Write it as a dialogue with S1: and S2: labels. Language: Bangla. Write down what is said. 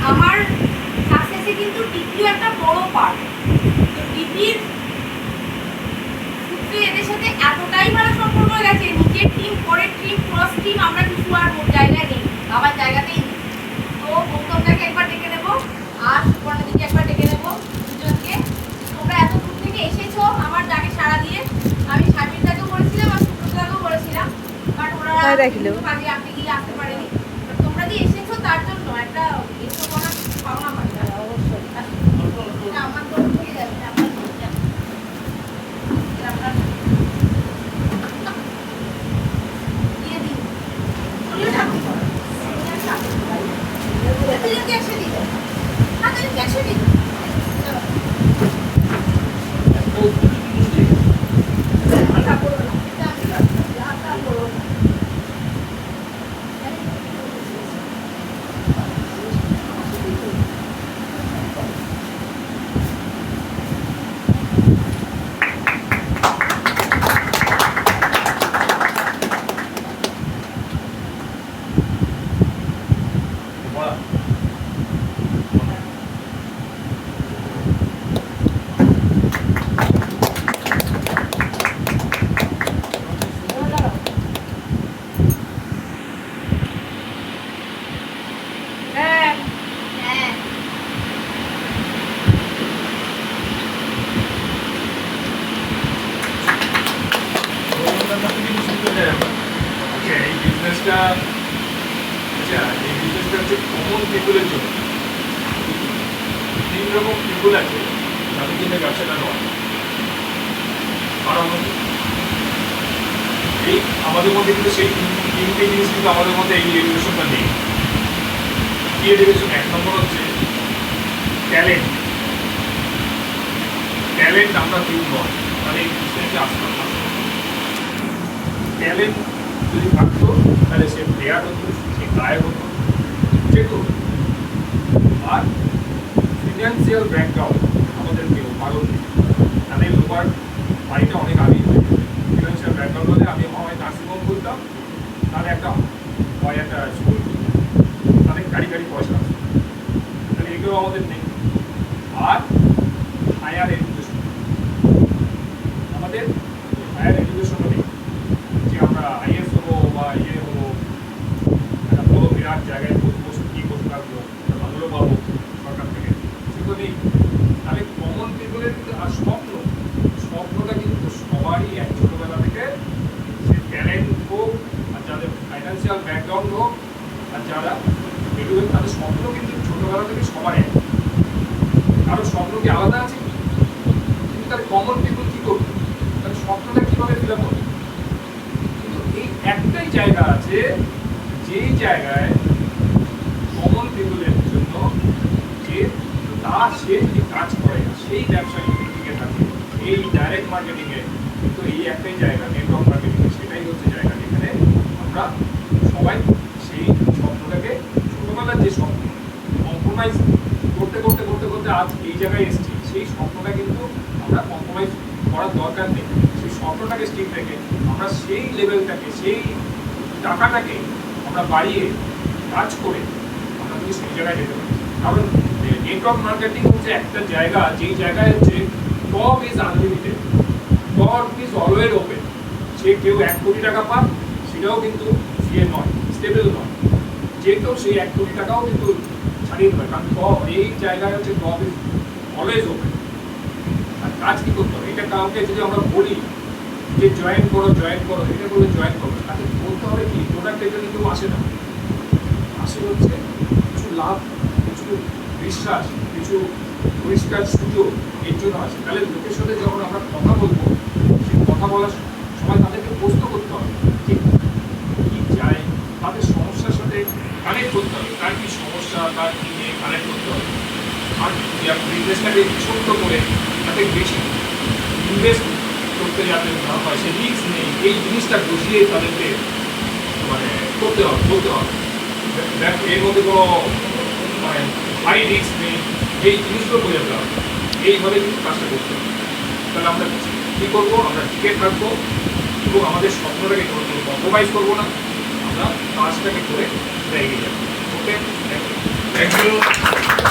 S1: আমার সাকসেসে কিন্তু ডিপিও একটা বড় পার্ট। তো ডিপির সূত্রে এদের সাথে এতটাই ভালো সম্পর্ক হয়ে গেছে, নিচের টিম, পরের টিম, ক্রস টিম, আমরা কিছু আর জায়গায় নেই, আবার জায়গাতেই নেই। তো গৌতমটাকে একবার ডেকে নেবো আর সুপর্ণাদিকে একবার ডেকে নেবো, দুজনকে। তোমরা এত দূর থেকে এসেছো আমার ডাকে সাড়া দিয়ে। আমি সাবিরদাকেও বলেছিলাম আর সুপ্রতাকেও বলেছিলাম, বাট ওরা কাজে আপনি গিয়ে আসতে পারেনি। তোমরা যে এসেছো তার জন্য একটা এসব করার পাওনা হয়। অবশ্যই আমার তো থেকে যাবে আপনার দিয়ে দিন ক্যাশে দিবে, তাদের ক্যাশে দিবে।
S2: কমন পিপুলের জন্য তিন রকম পিপুল আছে তাদের জন্য ব্যবসাটা নয়। কারণ এই আমাদের মধ্যে কিন্তু সেই তিনটে জিনিস কিন্তু আমাদের মধ্যে এই এডুকেশনটা নেই। কি এডুকেশন? এক নম্বর হচ্ছে ট্যালেন্ট। ট্যালেন্ট আমরা কেউ নয়, তাহলে এই বিজনেসে আসতে হবে। ট্যালেন্ট যদি থাকতো তাহলে সে প্লেয়ার হতো, সে গায়ক হতো, যেহেতু আর ফিনান্সিয়াল ব্যাকগ্রাউন্ড আমাদের কেউ কারণ নেই, তাহলে লোকার বাড়িটা অনেক আগেই হয়ে যাবে। ফিনান্সিয়াল ব্যাকগ্রাউন্ড হলে আমি হয় নার্সিংহোম খুলতাম, তাহলে একটা স্কুল খুলতাম, তাহলে গাড়ি পয়সা আসতো, তাহলে এগুলো আমাদের নেই। আর হায়ার এডুকেশন, আমাদের হায়ার এডুকেশনও নেই যে আমরা আইএস হবো বা হবো, একটা বড় বিরাট জায়গায় বসে কী বসে থাকবো, ভালো পাবো সরকার থেকে, সেগুলো নেই। তাহলে কমন পিপুলের কিন্তু আর স্বপ্নটা কিন্তু সবারই এক ছোটোবেলা থেকে, সে ট্যালেন্ট হোক আর যাদের ফাইন্যান্সিয়াল ব্যাকগ্রাউন্ড হোক আর যারা এডুকেট, তাদের স্বপ্ন কিন্তু ছোটোবেলা থেকে সবার এক। কারণ স্বপ্ন কি আলাদা আছে কি? কিন্তু তার কমন পিপুল কী করবে, তার স্বপ্নটা কীভাবে ফিল আপ হবে? কিন্তু এই একটাই জায়গা আছে যেই জায়গায় কমন পিপুলের জন্য যে সে যদি কাজ করে সেই ব্যবসা যদি টিকে থাকে এই ডাইরেক্ট মার্কেটিংয়ে, কিন্তু এই একটাই জায়গা নেটওয়ার্ক মার্কেটিংয়ে, সেটাই হচ্ছে জায়গা যেখানে আমরা সবাই সেই স্বপ্নটাকে, ছোটোবেলার যে স্বপ্ন কম্প্রোমাইজ করতে করতে করতে করতে আজ এই জায়গায় এসেছি, সেই স্বপ্নটা কিন্তু আমরা কম্প্রোমাইজ করার দরকার নেই। সেই স্বপ্নটাকে ঠিক রেখে আমরা সেই লেভেলটাকে, সেই টাকাটাকে আমরা বাড়িয়ে কাজ করে আমরা যদি সেই জায়গায় যেতে পারি। কারণ নেটওয়ার্ক মার্কেটিং হচ্ছে একটা জায়গা, যেই জায়গায় হচ্ছে top is unlimited, top is always open. সে কেউ 1 কোটি টাকা পাক, সেটাও কিন্তু নয়, স্টেবল নয়, যে কেউ সেই 1 কোটি টাকাও কিন্তু ছাড়িয়ে দেবে। কারণ টপ এই জায়গায় হচ্ছে টপ ইজ অলওয়েজ ওপেন। আর কাজ কী করতে হবে? এটা কাউকে যদি আমরা বলি যে জয়েন করো, এটা বলে জয়েন করবে, তাকে বলতে হবে কি প্রোডাক্টের জন্য কেউ আসে না, আসে হচ্ছে কিছু লাভ, কিছু বিশ্বাস, কিছু পরিষ্কার সুযোগ, এর জন্য আসে। তাহলে লোকের সাথে যখন আমরা কথা বলবো, সেই কথা বলার সময় তাদেরকে প্রশ্ন করতে হবে যে কী চায়, তাদের সমস্যার সাথে কানেক্ট করতে হবে, তার কী সমস্যা, তার কী নিয়ে কানেক্ট করতে হবে। আর বিজনেসটাকে ছোট্ট করে তাকে বেশি ইনভেস্ট করতে যাতে না হয়, সে রিস্ক নেই, এই জিনিসটা বুঝিয়ে তাদেরকে মানে করতে হবে, বলতে হবে এর মধ্যে কোনো মানে হাই রিস্ক নেই, এই জিনিসগুলো বোঝাতে হবে। এইভাবে কিন্তু কাজটা করতে হবে। তাহলে আমরা কী করবো? আমরা টিকে থাকবো এবং আমাদের স্বপ্নটাকে কোনো কম্প্রোমাইজ করবো না, আমরা কাজটাকে করে এগিয়ে যাবো। Okay, thank you. Thank you